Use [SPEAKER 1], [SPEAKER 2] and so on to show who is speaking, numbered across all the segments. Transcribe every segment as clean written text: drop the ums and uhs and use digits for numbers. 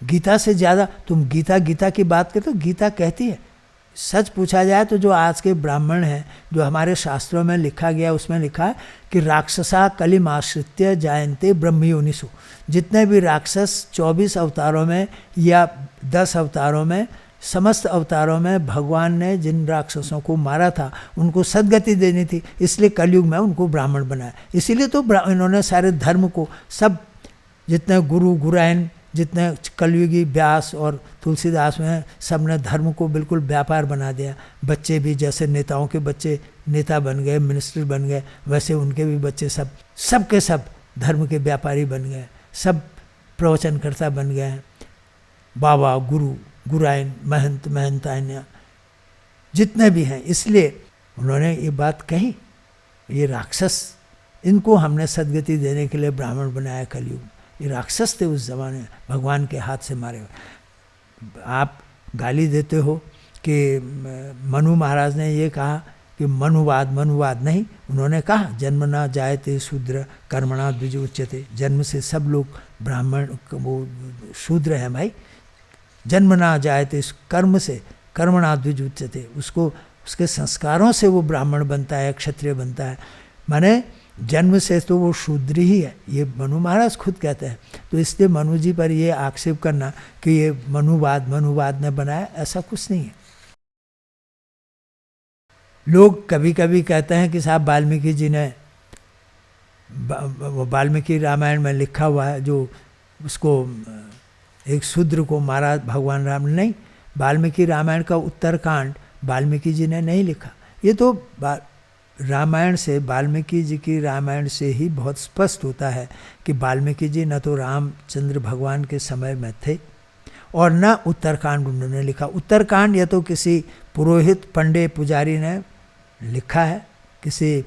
[SPEAKER 1] गीता से ज़्यादा तुम गीता की बात करते हो, गीता कहती है, सच पूछा जाए तो जो आज के ब्राह्मण हैं, जो हमारे शास्त्रों में लिखा गया, उसमें लिखा है कि राक्षसा कलिमाश्रित्य जायन्ते ब्रह्मयोनिषु। जितने भी राक्षस 24 अवतारों में या 10 अवतारों में, समस्त अवतारों में भगवान ने जिन राक्षसों को मारा था उनको सद्गति देनी थी, इसलिए कलयुग में उनको ब्राह्मण बनाया। इसीलिए तो इन्होंने सारे धर्म को, सब जितने गुरु गुरायन, जितने कलयुगी व्यास और तुलसीदास में, सब ने धर्म को बिल्कुल व्यापार बना दिया। बच्चे भी जैसे नेताओं के बच्चे नेता बन गए, मिनिस्टर बन गए, वैसे उनके भी बच्चे सब के सब धर्म के व्यापारी बन गए, सब प्रवचनकर्ता बन गए हैं। बाबा, गुरु, गुरायन, महंत, महंतान्या जितने भी हैं। इसलिए उन्होंने ये बात कही, ये राक्षस, इनको हमने सद्गति देने के लिए ब्राह्मण बनाया कलयुग। ये राक्षस थे उस ज़माने में, भगवान के हाथ से मारे हुए। आप गाली देते हो कि मनु महाराज ने ये कहा कि मनुवाद नहीं, उन्होंने कहा जन्मना जायते शूद्र कर्मणा द्विज उच्यते। जन्म से सब लोग ब्राह्मण, वो शूद्र हैं भाई। जन्मना जायते, कर्म से कर्मणा द्विज उच्यते, उसको उसके संस्कारों से वो ब्राह्मण बनता है, क्षत्रिय बनता है। माने जन्म से तो वो शूद्र ही है, ये मनु महाराज खुद कहते हैं। तो इसलिए मनु जी पर ये आक्षेप करना कि ये मनुवाद ने बनाया, ऐसा कुछ नहीं है। लोग कभी कभी कहते हैं कि साहब वाल्मीकि जी ने, वाल्मीकि रामायण में लिखा हुआ है, जो उसको एक शूद्र को मारा भगवान राम ने। नहीं, वाल्मीकि रामायण का उत्तरकांड वाल्मीकि जी ने नहीं लिखा। ये तो रामायण से, वाल्मीकि जी की रामायण से ही बहुत स्पष्ट होता है कि वाल्मीकि जी न तो रामचंद्र भगवान के समय में थे और न उत्तरकांड उन्होंने लिखा। उत्तरकांड या तो किसी पुरोहित, पंडे, पुजारी ने लिखा है, किसी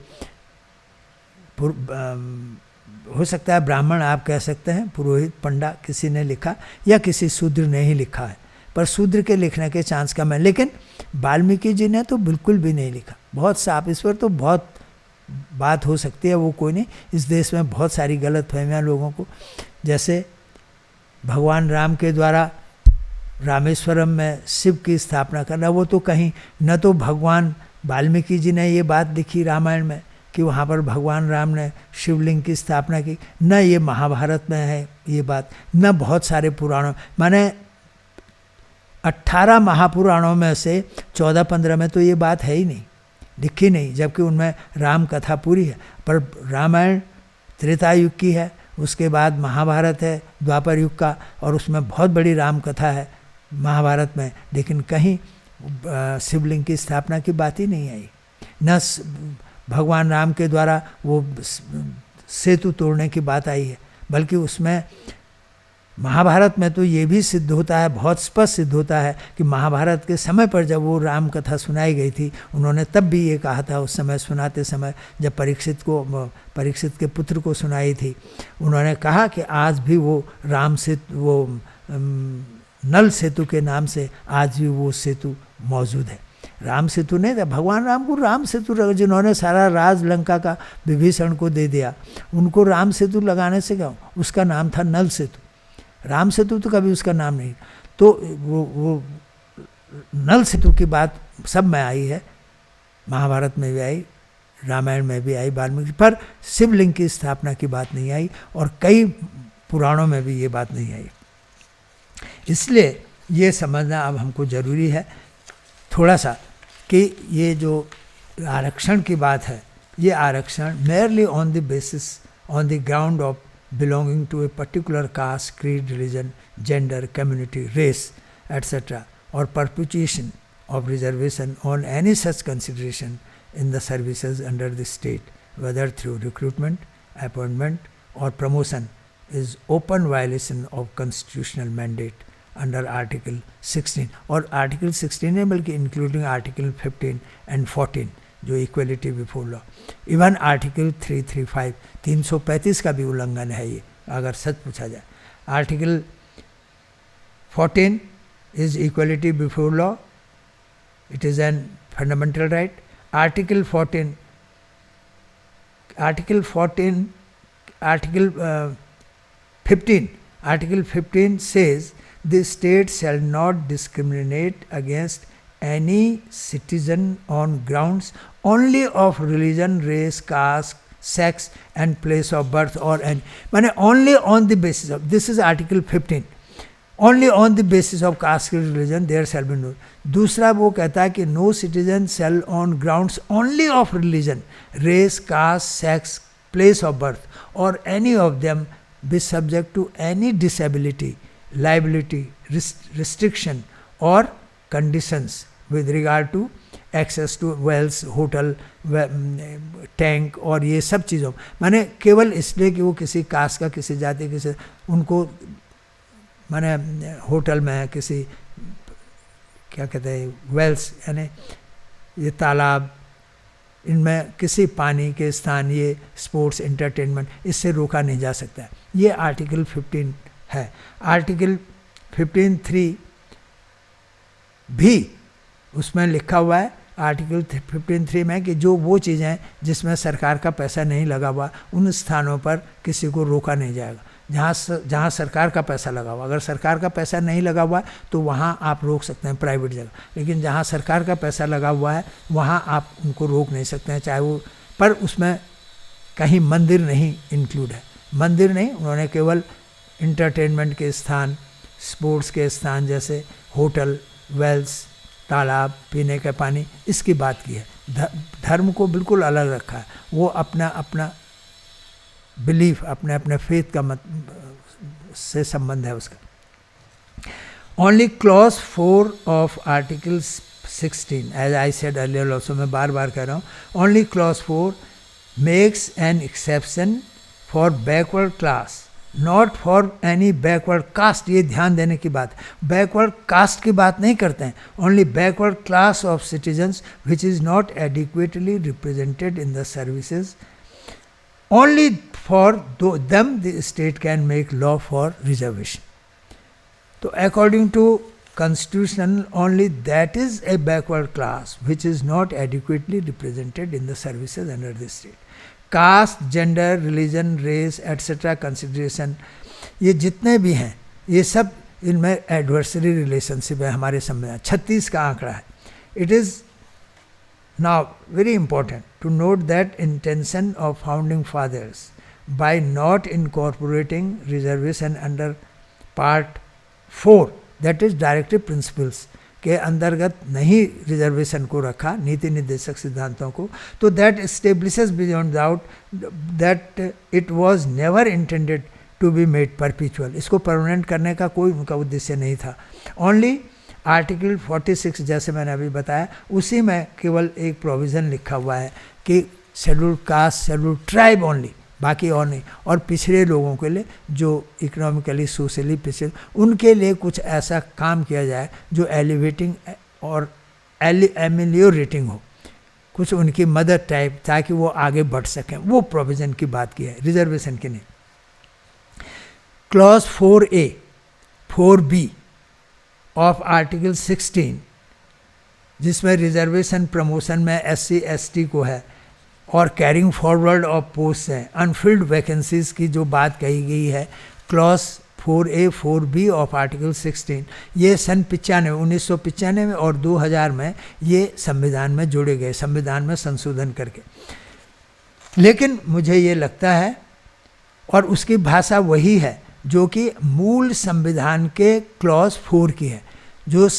[SPEAKER 1] हो सकता है ब्राह्मण आप कह सकते हैं, पुरोहित, पंडा किसी ने लिखा, या किसी शूद्र ने ही लिखा है। पर शूद्र के लिखने के चांस कम है। लेकिन वाल्मीकि जी ने तो बिल्कुल भी नहीं लिखा, बहुत साफ। इस पर तो बहुत बात हो सकती है, वो कोई नहीं। इस देश में बहुत सारी गलत फहमियाँ लोगों को, जैसे भगवान राम के द्वारा रामेश्वरम में शिव की स्थापना करना, वो तो कहीं न तो भगवान वाल्मीकि जी ने ये बात लिखी रामायण में कि वहाँ पर भगवान राम ने शिवलिंग की स्थापना की, न ये महाभारत में है ये बात, न बहुत सारे पुराणों, माने 18 महापुराणों में से 14-15 में तो ये बात है ही नहीं, लिखी नहीं, जबकि उनमें राम कथा पूरी है। पर रामायण त्रेता युग की है, उसके बाद महाभारत है द्वापर युग का, और उसमें बहुत बड़ी राम कथा है महाभारत में, लेकिन कहीं शिवलिंग की स्थापना की बात ही नहीं आई। न भगवान राम के द्वारा वो सेतु तोड़ने की बात आई है, बल्कि उसमें महाभारत में तो ये भी सिद्ध होता है, बहुत स्पष्ट सिद्ध होता है कि महाभारत के समय पर जब वो राम कथा सुनाई गई थी, उन्होंने तब भी ये कहा था, उस समय सुनाते समय जब परीक्षित के पुत्र को सुनाई थी, उन्होंने कहा कि आज भी वो राम सेतु, वो नल सेतु के नाम से आज भी वो सेतु मौजूद है। राम सेतु नहीं था, भगवान राम को राम सेतु, जिन्होंने सारा राज लंका का विभीषण को दे दिया, उनको राम सेतु लगाने से क्या, उसका नाम था नल सेतु। राम सेतु तो कभी उसका नाम नहीं। तो वो नल सेतु की बात सब में आई है, महाभारत में भी आई, रामायण में भी आई, वाल्मीकि, पर शिवलिंग की स्थापना की बात नहीं आई, और कई पुराणों में भी ये बात नहीं आई। इसलिए ये समझना अब हमको ज़रूरी है थोड़ा सा कि ये जो आरक्षण की बात है, ये आरक्षण merely on the basis, on the ground of belonging to a particular caste, creed, religion, gender, community, race, etc., or perpetuation of reservation on any such consideration in the services under the state, whether through recruitment, appointment, or promotion, is open violation of constitutional mandate under Article 16, और Article 16 है, बल्कि including Article 15 and 14 जो equality before law, even Article 335 335 का भी उल्लंघन है ये, अगर सच पूछा जाए। Article 14 is equality before law, it is an fundamental right. Article 15 says the state shall not discriminate against any citizen on grounds only of religion, race, caste, sex and place of birth or any, माने only on the basis of, this is article 15, only on the basis of caste, religion there shall be no. दूसरा वो कहता है कि no citizen shall on grounds only of religion, race, caste, sex, place of birth or any of them be subject to any disability, liability, restriction or conditions with regard to access to wells, hotel, tank और ये सब चीज़ों, माने केवल इसलिए कि वो किसी कास्ट का, किसी जाति, किसी उनको माने होटल में किसी क्या कहते हैं वेल्स यानी ये तालाब, इनमें किसी पानी के स्थान, ये स्पोर्ट्स एंटरटेनमेंट, इससे रोका नहीं जा सकता है। ये आर्टिकल 15 है। आर्टिकल 15(3) भी उसमें लिखा हुआ है आर्टिकल 15(3) में कि जो वो चीज़ें जिसमें सरकार का पैसा नहीं लगा हुआ उन स्थानों पर किसी को रोका नहीं जाएगा। जहाँ सरकार का पैसा लगा हुआ, अगर सरकार का पैसा नहीं लगा हुआ तो वहाँ आप रोक सकते हैं प्राइवेट जगह, लेकिन जहाँ सरकार का पैसा लगा हुआ है वहाँ आप उनको रोक नहीं सकते हैं, चाहे वो, पर उसमें कहीं मंदिर नहीं इंक्लूड है। मंदिर नहीं, उन्होंने केवल इंटरटेनमेंट के स्थान, स्पोर्ट्स के स्थान जैसे होटल, वेल्स, तालाब, पीने का पानी, इसकी बात की है। धर्म को बिल्कुल अलग रखा है, वो अपना अपना बिलीफ, अपने अपने फेथ का से संबंध है उसका। Only clause 4 of article 16, as I said earlier also, मैं बार बार कह रहा हूँ, only clause 4 makes an exception for backward class, not for any backward caste. ये ध्यान देने की बात है, बैकवर्ड कास्ट की बात नहीं करते हैं, only backward class of citizens which is not adequately represented in the services, only for them the state can make law for reservation. So according to constitution, only that is a backward class which is not adequately represented in the services under the state. Caste, gender, religion, race etc. consideration, ये जितने भी हैं ये सब इनमें adversary relationship है हमारे संविधान। 36 का आंकड़ा है। It is now very important to note that intention of founding fathers by not incorporating reservation under part 4, that is directive principles के अंतर्गत नहीं रिजर्वेशन को रखा, नीति निर्देशक सिद्धांतों को, तो that establishes beyond doubt that it was never intended to be made perpetual. इसको परमानेंट करने का कोई उनका उद्देश्य नहीं था। ओनली आर्टिकल 46 जैसे मैंने अभी बताया, उसी में केवल एक प्रोविज़न लिखा हुआ है कि schedule caste, schedule tribe only, बाकी और नहीं, और पिछड़े लोगों के लिए जो इकोनॉमिकली सोशली पिछड़े, उनके लिए कुछ ऐसा काम किया जाए जो एलिवेटिंग और एमिलियोरेटिंग हो, कुछ उनकी मदद टाइप, ताकि वो आगे बढ़ सकें। वो प्रोविज़न की बात की है, रिजर्वेशन की नहीं। Clause 4A 4B of article 16 जिसमें रिजर्वेशन प्रमोशन में SC ST को है और कैरिंग फॉरवर्ड ऑफ पोस्ट है, अनफिल्ड वैकेंसीज की जो बात कही गई है, clause 4A 4B of article 16, ये सन 1995 में और 2000 में ये संविधान में जोड़े गए, संविधान में संशोधन करके। लेकिन मुझे ये लगता है, और उसकी भाषा वही है जो कि मूल संविधान के क्लॉज 4 की है, जो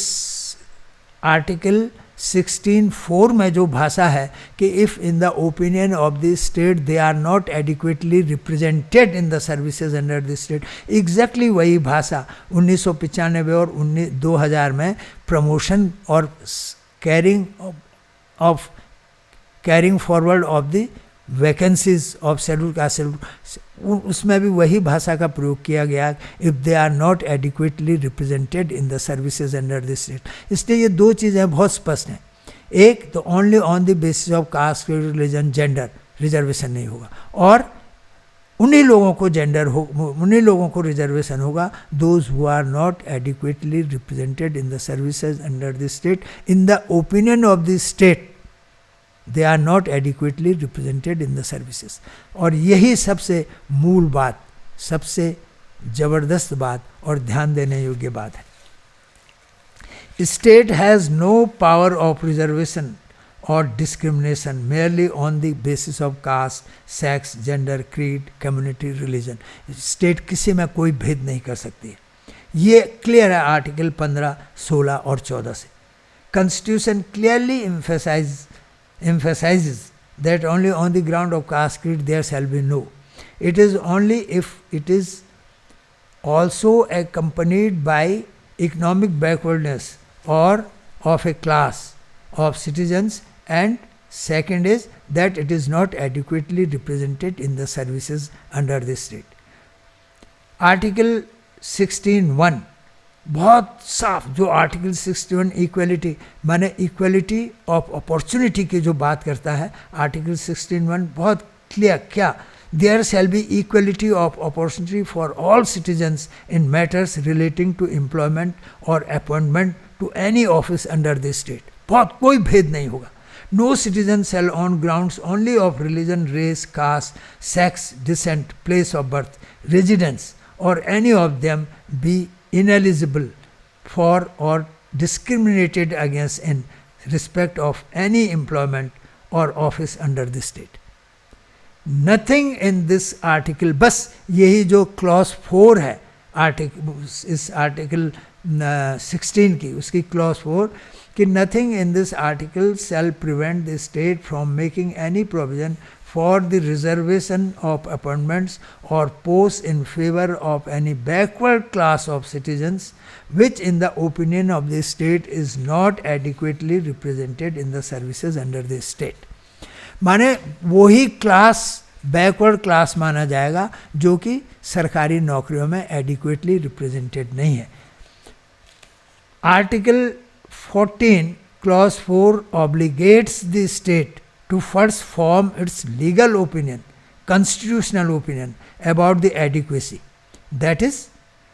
[SPEAKER 1] आर्टिकल 16(4) में जो भाषा है कि if in the opinion of the state they are not adequately represented in the services under the state, exactly वही भाषा 1995 और 2000 में प्रमोशन और carrying forward of the vacancies of schedule caste, उसमें भी वही भाषा का प्रयोग किया गया, if they are not adequately represented in the services under the state. इसलिए ये दो चीज़ें बहुत स्पष्ट हैं। एक तो only on the basis of caste, religion, gender reservation नहीं होगा, और उन्हीं लोगों को उन्हीं लोगों को रिजर्वेशन होगा, those who are not adequately represented in the services under the state, in the opinion of the state they are not adequately represented in the services. और यही सबसे मूल बात, सबसे जबरदस्त बात और ध्यान देने योग्य बात है. State has no power of reservation or discrimination merely on the basis of caste, sex, gender, creed, community, religion. State किसी में कोई भेद नहीं कर सकती है. ये क्लियर है आर्टिकल 15, 16 और 14 से. Constitution clearly emphasizes that only on the ground of caste, creed there shall be no. It is only if it is also accompanied by economic backwardness or of a class of citizens, and second is that it is not adequately represented in the services under the state. Article 16(1) बहुत साफ, जो article 61 equality माने equality of opportunity की जो बात करता है, article 16(1) बहुत क्लियर. क्या? There shall be equality of opportunity for all citizens in matters relating to employment or appointment to any office under the state. बहुत कोई भेद नहीं होगा. No citizen shall on grounds only of religion, race, caste, sex, descent, place of birth, residence or any of them be ineligible for or discriminated against in respect of any employment or office under the state. Nothing in this article, बस यही जो clause 4 है इस article 16 की, उसकी clause 4 कि nothing in this article shall prevent the state from making any provision for the reservation of appointments or posts in favor of any backward class of citizens which in the opinion of the state is not adequately represented in the services under the state. माने वही class backward class माना जाएगा जो कि सरकारी नौकरियों में adequately represented नहीं है. Article 14 clause 4 obligates the state to first form its legal opinion, constitutional opinion about the adequacy, that is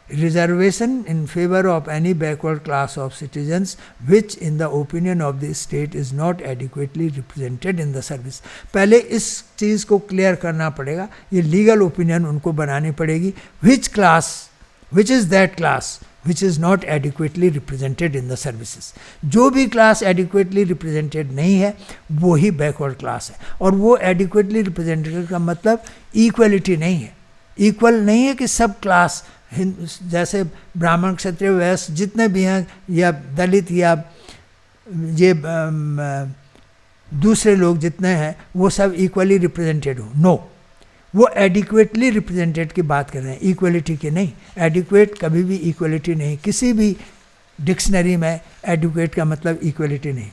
[SPEAKER 1] reservation in favor of any backward class of citizens which in the opinion of the state is not adequately represented in the service. पहले इस चीज़ को clear करना पड़ेगा, ये legal opinion उनको बनानी पड़ेगी. which class, which is that class which is not adequately represented in the services. जो भी क्लास adequately represented नहीं है वो ही backward class है. और वो adequately represented का मतलब equality नहीं है. equal नहीं है कि सब क्लास जैसे ब्राह्मण, क्षत्रिय, वैश्य जितने भी हैं या दलित या ये दूसरे लोग जितने हैं वो सब इक्वली रिप्रेजेंटेड हो. नो, वो एडिक्वेटली रिप्रेजेंटेड की बात कर रहे हैं, इक्वलिटी की नहीं. एडिक्वेट कभी भी इक्वलिटी नहीं, किसी भी डिक्शनरी में एडिक्वेट का मतलब इक्वलिटी नहीं.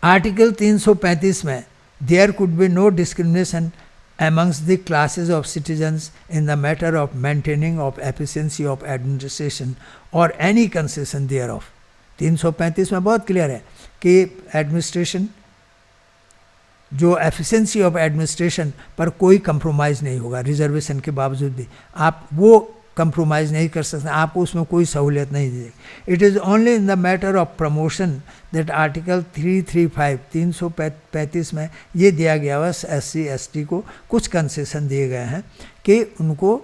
[SPEAKER 1] आर्टिकल 335 में there could be no discrimination amongst the classes of citizens in the matter of maintaining of efficiency of administration or any concession thereof. 335 में बहुत क्लियर है कि एडमिनिस्ट्रेशन जो एफिशिएंसी ऑफ एडमिनिस्ट्रेशन पर कोई कंप्रोमाइज़ नहीं होगा. रिजर्वेशन के बावजूद भी आप वो कंप्रोमाइज़ नहीं कर सकते, आपको उसमें कोई सहूलियत नहीं दी जाएगी. It is only in the matter of promotion that article 335 335 में ये दिया गया हुआ SC ST को कुछ कंसेशन दिए गए हैं कि उनको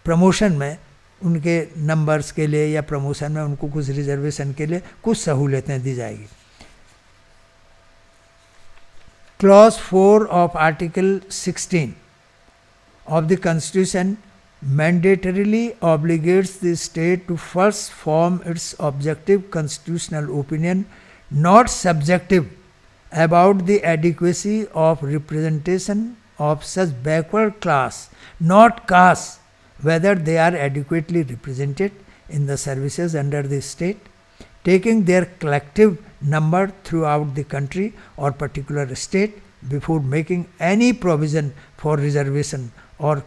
[SPEAKER 1] प्रमोशन में उनके नंबर्स के लिए या प्रमोशन में उनको कुछ रिजर्वेशन के लिए कुछ सहूलियतें दी जाएगी. Clause 4 of article 16 of the Constitution mandatorily obligates the state to first form its objective constitutional opinion, not subjective, about the adequacy of representation of such backward class, not caste, whether they are adequately represented in the services under the state, taking their collective number throughout the country or particular state before making any provision for reservation or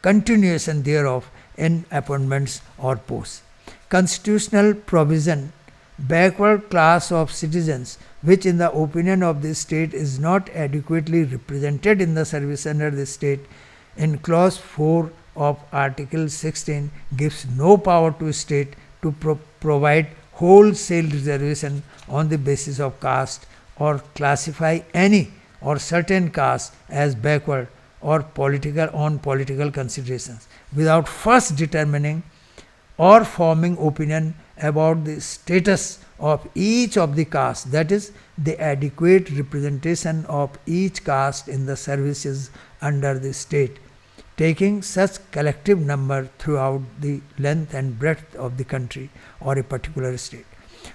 [SPEAKER 1] continuation thereof in appointments or posts. Constitutional provision, backward class of citizens which in the opinion of the state is not adequately represented in the service under the state, in clause 4 of article 16 gives no power to state to provide wholesale reservation on the basis of caste or classify any or certain caste as backward or political considerations, without first determining or forming opinion about the status of each of the castes, that is, the adequate representation of each caste in the services under the state, taking such collective number throughout the length and breadth of the country or a particular state.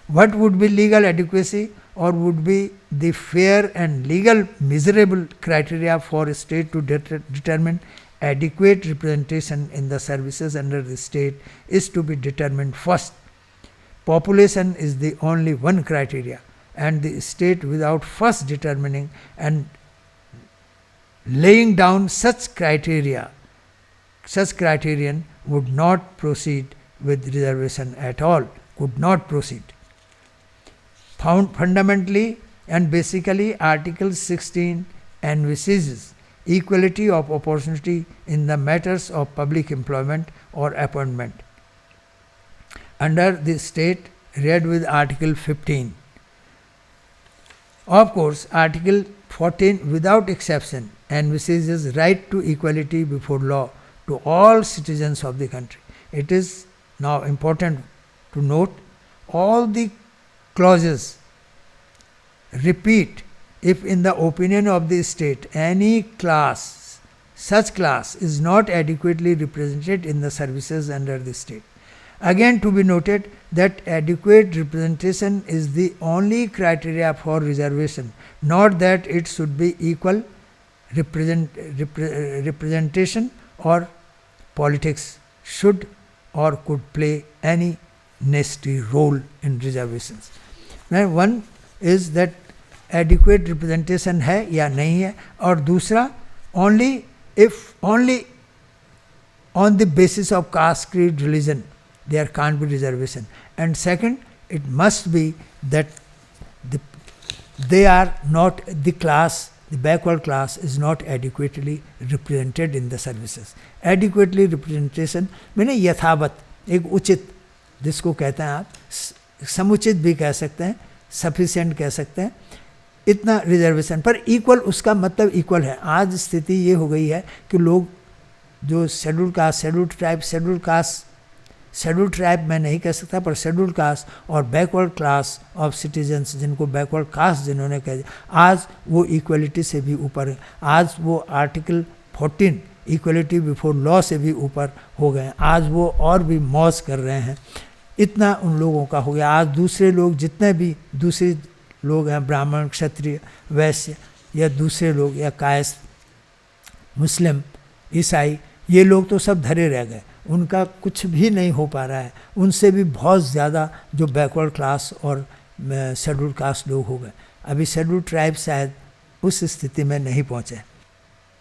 [SPEAKER 1] What would be legal adequacy, or would be the fair and legal measurable criteria for a state to determine adequate representation in the services under the state, is to be determined first. Population is the only one criteria, and the state, without first determining and laying down such criterion would not proceed with reservation at all, could not proceed. Fundamentally and basically, Article 16 envisages equality of opportunity in the matters of public employment or appointment. Under the state, read with Article 15. Of course, Article 14 without exception envisages right to equality before law to all citizens of the country. It is now important to note all the clauses repeat if in the opinion of the state any class, such class is not adequately represented in the services under the state. Again, to be noted that adequate representation is the only criteria for reservation, not that it should be equal representation or politics should or could play any necessary role in reservations. Now, one is that adequate representation है या नहीं है, और दूसरा only on the basis of caste, creed, religion there can't be reservation, and second, it must be that they are not the class, the backward class is not adequately represented in the services. Adequately representation मैंने यथावत, एक उचित, जिसको कहते हैं आप समुचित भी कह सकते हैं, सफिशिएंट कह सकते हैं, इतना रिजर्वेशन पर इक्वल, उसका मतलब इक्वल है. आज स्थिति ये हो गई है कि लोग जो शेड्यूल कास्ट, शेड्यूल ट्राइब मैं नहीं कह सकता, पर शेड्यूल कास्ट और बैकवर्ड क्लास ऑफ सिटीजन्स, जिनको बैकवर्ड कास्ट जिन्होंने कह दिया, आज वो इक्वलिटी से भी ऊपर है. आज वो आर्टिकल 14 इक्वलिटी बिफोर लॉ से भी ऊपर हो गए. आज वो और भी मौज कर रहे हैं. इतना उन लोगों का हो गया. आज दूसरे लोग, जितने भी दूसरे लोग हैं, ब्राह्मण, क्षत्रिय, वैश्य या दूसरे लोग या कायस्थ, मुस्लिम, ईसाई, ये लोग तो सब धरे रह गए. उनका कुछ भी नहीं हो पा रहा है. उनसे भी बहुत ज़्यादा जो बैकवर्ड क्लास और शेड्यूल कास्ट लोग हो गए. अभी शेड्यूल ट्राइब शायद उस स्थिति में नहीं पहुँचे.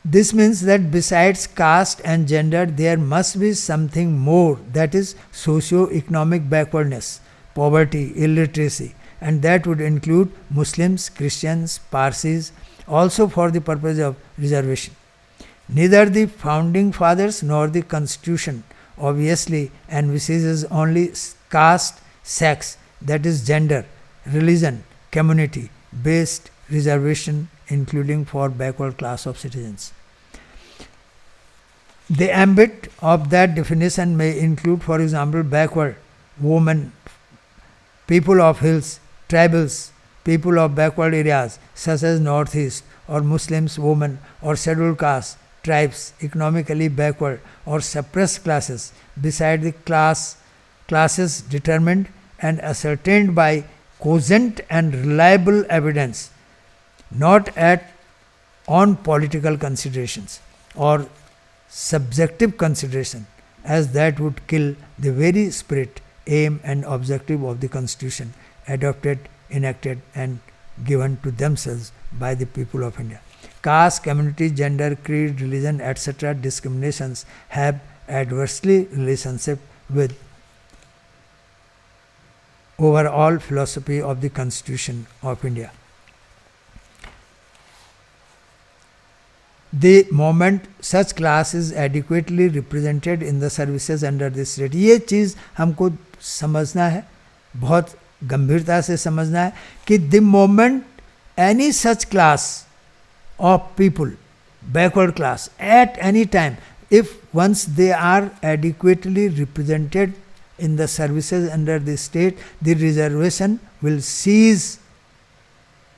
[SPEAKER 1] This means that besides caste and gender there must be something more, that is socio economic backwardness, poverty, illiteracy, and that would include Muslims, Christians, Parsis, also for the purpose of reservation. Neither the founding fathers nor the constitution obviously envisages only caste, sex, that is gender, religion, community based reservation, including for backward class of citizens. The ambit of that definition may include, for example, backward women, people of hills, tribals, people of backward areas such as northeast, or Muslims, women, or scheduled castes, tribes, economically backward or suppressed classes, beside the classes determined and ascertained by cogent and reliable evidence, not on political considerations or subjective consideration, as that would kill the very spirit, aim and objective of the Constitution adopted, enacted and given to themselves by the people of India. Caste, community, gender, creed, religion, etc. discriminations have adversely relationship with overall philosophy of the Constitution of India. The moment such class is adequately represented in the services under the state, ये चीज़ हमको समझना है, बहुत गंभीरता से समझना है कि the moment any such class of people backward class at any time, if once they are adequately represented in the services under the state, the reservation will cease,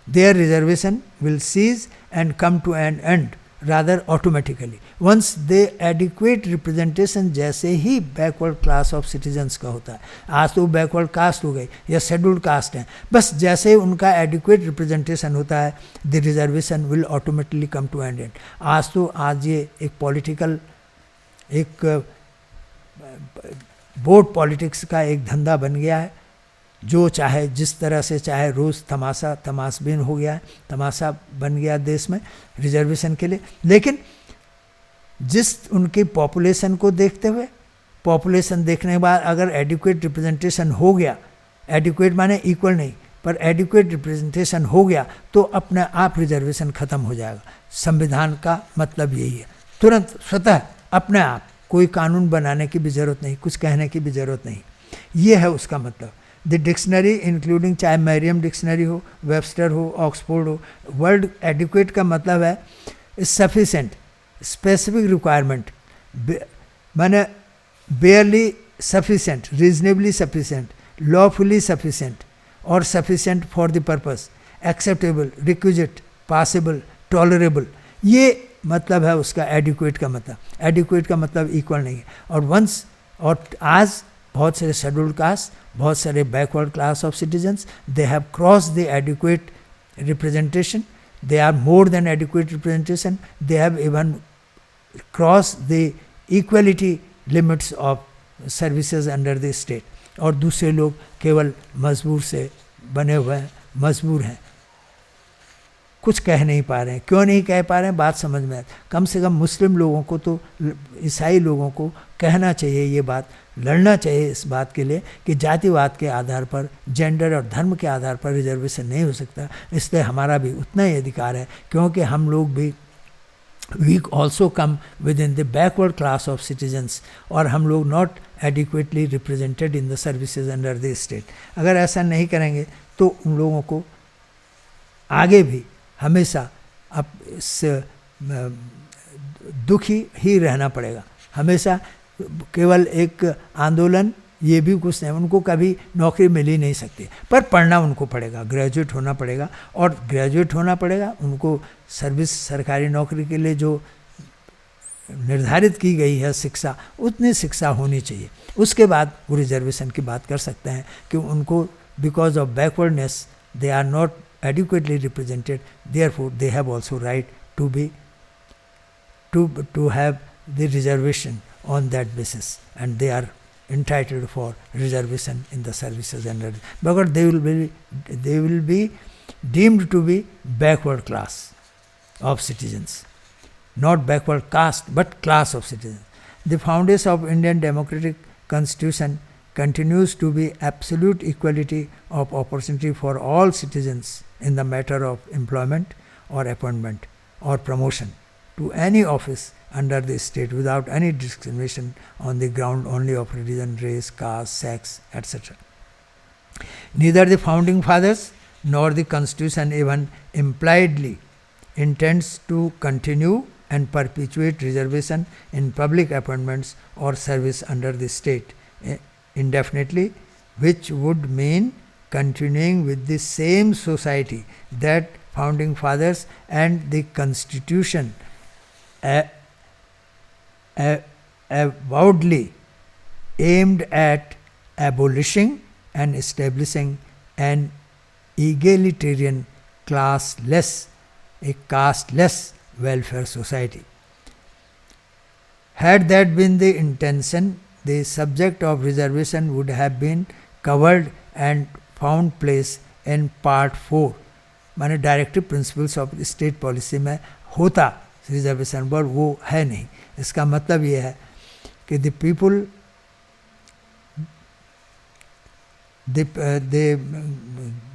[SPEAKER 1] their reservation will cease and come to an end rather automatically. Once they adequate representation जैसे ही backward class of citizens का होता है, आज तो backward caste हो गई या scheduled caste है, बस जैसे ही उनका एडिक्वेट रिप्रेजेंटेशन होता है, the reservation will automatically come to end. आज ये एक पॉलिटिकल, एक वोट पॉलिटिक्स का एक धंधा बन गया है, जो चाहे जिस तरह से चाहे रोज़ तमाशबीन हो गया है, तमाशा बन गया देश में रिजर्वेशन के लिए। लेकिन जिस उनकी पॉपुलेशन को देखते हुए, पॉपुलेशन देखने के बाद अगर एडिक्वेट रिप्रेजेंटेशन हो गया, एडिक्वेट माने इक्वल नहीं, पर एडिक्वेट रिप्रेजेंटेशन हो गया तो अपने आप रिजर्वेशन ख़त्म हो जाएगा। संविधान का मतलब यही है, तुरंत स्वतः अपने आप, कोई कानून बनाने की भी ज़रूरत नहीं, कुछ कहने की भी ज़रूरत नहीं। ये है उसका मतलब। द डिक्शनरी इंक्लूडिंग, चाहे मैरियम डिक्शनरी हो, वेबस्टर हो, ऑक्सफोर्ड हो, वर्ड एडिक्वेट का मतलब है सफिशेंट, स्पेसिफिक रिक्वायरमेंट, माने barely sufficient, reasonably sufficient, lawfully sufficient और sufficient for the purpose, acceptable, requisite, possible, tolerable. ये मतलब है उसका एडिक्वेट का मतलब। एडिक्वेट का मतलब इक्वल नहीं है। और आज बहुत सारे शेड्यूल्ड कास्ट, बहुत सारे backward class of citizens, they have cross the adequate representation, they are more than adequate representation, they have even crossed the equality limits of services under the state। और दूसरे लोग केवल मजबूर से बने हुए हैं, मजबूर हैं, कुछ कह नहीं पा रहे हैं। क्यों नहीं कह पा रहे हैं, बात समझ में आए। कम से कम मुस्लिम लोगों को तो, ईसाई लोगों को कहना चाहिए ये बात, लड़ना चाहिए इस बात के लिए कि जातिवाद के आधार पर, जेंडर और धर्म के आधार पर रिजर्वेशन नहीं हो सकता। इसलिए हमारा भी उतना ही अधिकार है, क्योंकि हम लोग भी we also come within the backward class of citizens, और हम लोग not adequately represented in the services under the state. अगर ऐसा नहीं करेंगे तो उन लोगों को आगे भी हमेशा अब इस दुखी ही रहना पड़ेगा। हमेशा केवल एक आंदोलन, ये भी कुछ नहीं, उनको कभी नौकरी मिल ही नहीं सकती, पर पढ़ना उनको पड़ेगा, ग्रेजुएट होना पड़ेगा, और ग्रेजुएट होना पड़ेगा उनको। सर्विस, सरकारी नौकरी के लिए जो निर्धारित की गई है शिक्षा, उतनी शिक्षा होनी चाहिए। उसके बाद वो रिजर्वेशन की बात कर सकते हैं कि उनको because of backwardness they are not adequately represented, therefore they have also right to be to have the reservation on that basis, and they are entitled for reservation in the services under, because they will be deemed to be backward class of citizens, not backward caste but class of citizens. The foundation of Indian democratic constitution continues to be absolute equality of opportunity for all citizens in the matter of employment or appointment or promotion to any office under the state without any discrimination on the ground only of religion, race, caste, sex, etc. Neither the founding fathers nor the constitution even impliedly intends to continue and perpetuate reservation in public appointments or service under the state indefinitely, which would mean continuing with the same society that founding fathers and the constitution avowedly aimed at abolishing and establishing an egalitarian, classless, a casteless welfare society. Had that been the intention, the subject of reservation would have been covered and found place in part 4, माने directive principles of state policy में होता reservation, पर वो है नहीं। इसका मतलब ये है कि the people,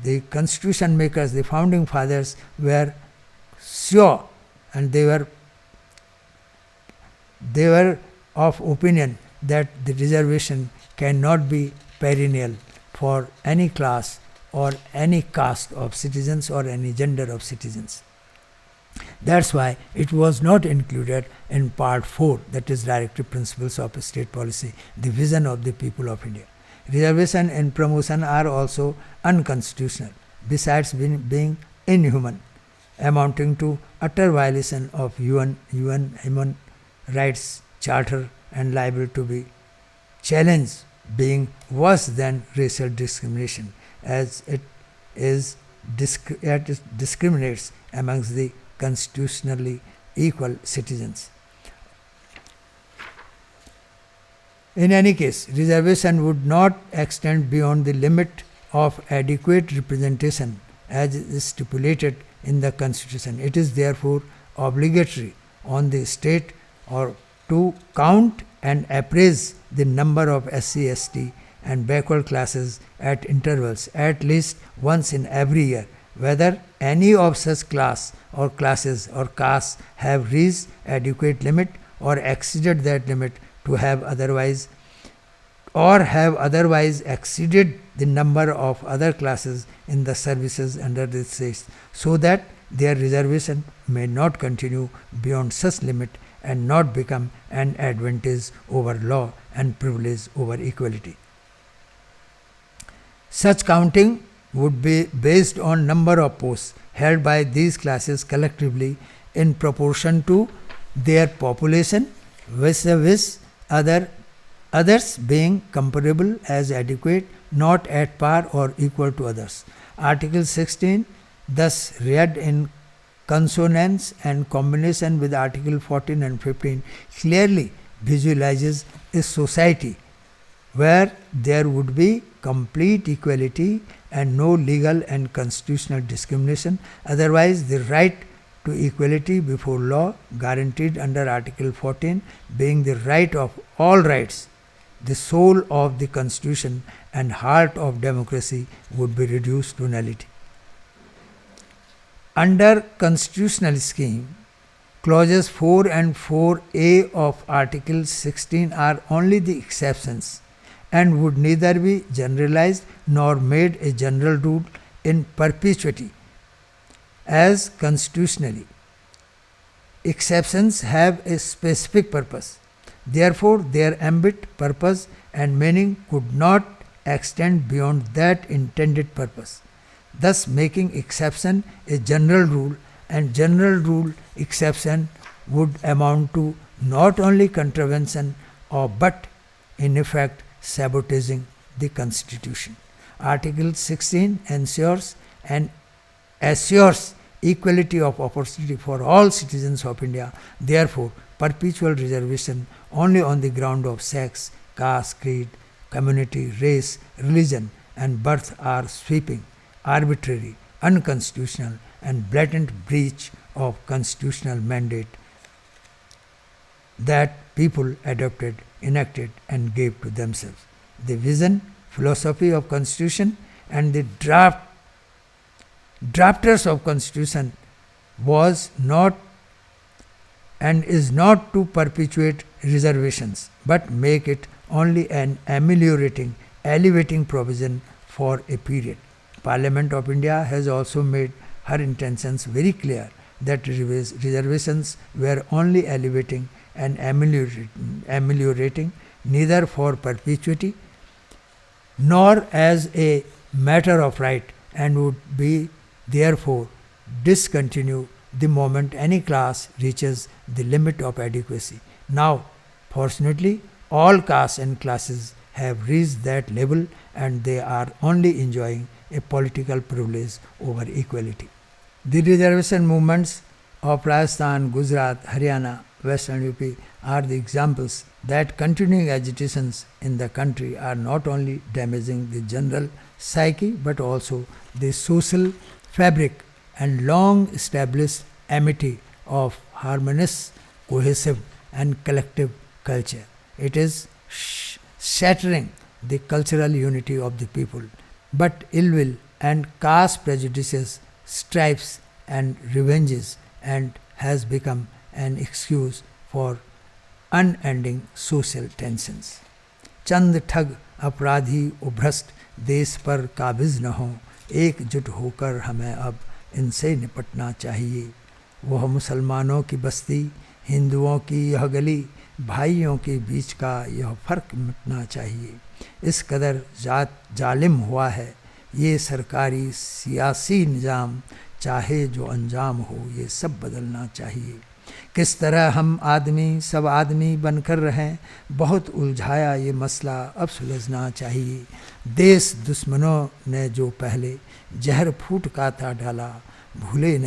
[SPEAKER 1] the constitution makers, the founding fathers were sure, and they were of opinion that the reservation cannot be perennial for any class or any caste of citizens or any gender of citizens. That's why it was not included in Part 4, that is Directive Principles of State Policy, the vision of the people of India. Reservation and promotion are also unconstitutional, besides being inhuman, amounting to utter violation of UN Human Rights Charter and liable to be challenged, being worse than racial discrimination, as it discriminates amongst the constitutionally equal citizens. In any case, reservation would not extend beyond the limit of adequate representation as is stipulated in the Constitution. It is therefore obligatory on the state or to count and appraise the number of SC, ST and backward classes at intervals at least once in every year, whether any of such class or classes or castes have reached adequate limit or exceeded that limit to have otherwise exceeded the number of other classes in the services under the states, so that their reservation may not continue beyond such limit and not become an advantage over law and privilege over equality. Such counting would be based on number of posts held by these classes collectively in proportion to their population, vis-a-vis others being comparable as adequate, not at par or equal to others. Article 16, thus read in consonance and combination with Article 14 and 15, clearly visualizes a society where there would be complete equality and no legal and constitutional discrimination. Otherwise, the right to equality before law guaranteed under Article 14 being the right of all rights, the soul of the Constitution and heart of democracy, would be reduced to nullity. Under constitutional scheme, clauses 4 and 4A of Article 16 are only the exceptions and would neither be generalized nor made a general rule in perpetuity, as constitutionally exceptions have a specific purpose. Therefore, their ambit, purpose and meaning could not extend beyond that intended purpose, thus making exception a general rule, and general rule exception would amount to not only contravention but in effect sabotaging the Constitution. Article 16 ensures and assures equality of opportunity for all citizens of India. Therefore, perpetual reservation only on the ground of sex, caste, creed, community, race, religion and birth are sweeping, arbitrary, unconstitutional and blatant breach of constitutional mandate that people adopted, enacted and gave to themselves. The vision, philosophy of Constitution and the drafters of Constitution was not and is not to perpetuate reservations, but make it only an elevating provision for a period. Parliament of India has also made her intentions very clear that reservations were only elevating and ameliorating, neither for perpetuity nor as a matter of right, and would be therefore discontinued the moment any class reaches the limit of adequacy. Now, fortunately, all castes and classes have reached that level and they are only enjoying a political privilege over equality. The reservation movements of Rajasthan, Gujarat, Haryana, Western UP are the examples that continuing agitations in the country are not only damaging the general psyche but also the social fabric and long established amity of harmonious, cohesive and collective culture. It is shattering the cultural unity of the people, but ill will and caste prejudices, stripes and revenges, and has become an excuse for unending social tensions. चंद ठग अपराधी उभ्रष्ट देश पर काबिज न हो, एकजुट होकर हमें अब इनसे निपटना चाहिए. वह मुसलमानों की बस्ती, हिंदुओं की यह गली, भाइयों के बीच का यह फ़र्क मिटना चाहिए। इस कदर जालिम हुआ है ये सरकारी सियासी निज़ाम, चाहे जो अंजाम हो ये सब बदलना चाहिए। किस तरह हम आदमी सब आदमी बनकर रहें, बहुत उलझाया ये मसला, अब सुलझना चाहिए। देश दुश्मनों ने जो पहले जहर फूट का था डाला, भूले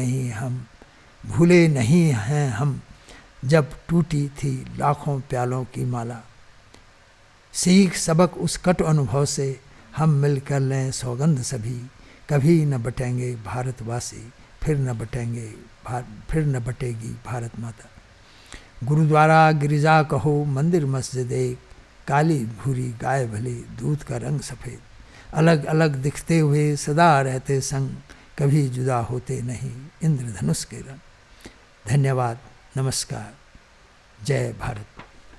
[SPEAKER 1] नहीं हैं हम जब टूटी थी लाखों प्यालों की माला। सीख सबक उस कटु अनुभव से हम मिलकर लें सौगंध सभी, कभी न बटेंगे भारतवासी, फिर न बटेगी भारत माता। गुरुद्वारा गिरिजा कहो मंदिर मस्जिद एक, काली भूरी गाय भले दूध का रंग सफ़ेद, अलग अलग दिखते हुए सदा रहते संग, कभी जुदा होते नहीं इंद्रधनुष के रंग। धन्यवाद, नमस्कार, जय भारत।